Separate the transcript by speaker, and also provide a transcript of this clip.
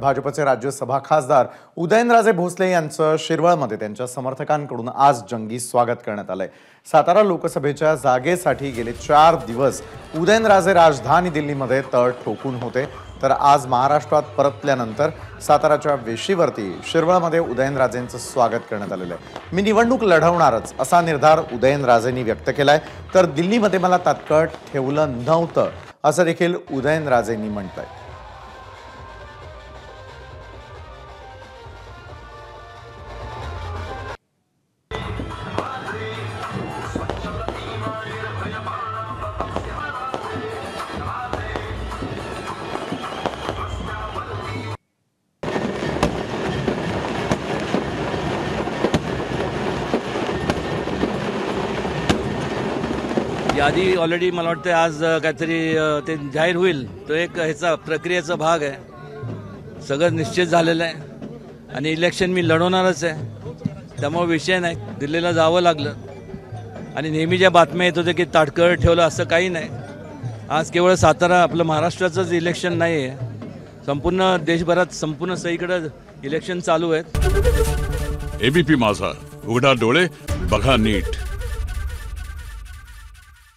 Speaker 1: भाजपचे राज्यसभा खासदार उदयनराजे भोसले यांचं शिरवळमध्ये त्यांच्या समर्थकांकडून आज जंगी स्वागत करण्यात आलंय। सातारा लोकसभेच्या जागेसाठी गेले 4 दिवस उदयनराजे राजधानी दिल्लीमध्ये तळ ठोकून होते, तर आज महाराष्ट्रात परतल्यानंतर साताराच्या वेशीवरती शिरवळमध्ये उदयनराजेंचं स्वागत करण्यात आलेलं आहे। मी निवडणूक लढवणारच असा निर्धार उदयनराजेंनी व्यक्त केलाय, तर दिल्लीमध्ये मला तात्काळ ठेवलं नव्हतं असं देखील उदयनराजेंनी म्हटलंय।
Speaker 2: यादी ऑलरेडी मला वाटतं आज काहीतरी ते जाहीर होईल, तो एक ह्याचा प्रक्रियेचा भाग आहे। सगळं निश्चित झालेलं आहे आणि इलेक्शन मी लढवणारच आहे, त्यामुळे विषय नाही। दिल्लीला जावं लागलं आणि नेहमी ज्या बातम्या येत होत्या की ताटकळत ठेवलं, असं काही नाही। आज केवळ सातारा आपलं महाराष्ट्राचंच इलेक्शन नाही आहे, संपूर्ण देशभरात संपूर्ण सगळीकडे इलेक्शन चालू आहेत।
Speaker 3: एबीपी माझा, उघडा डोळे बघा नीट।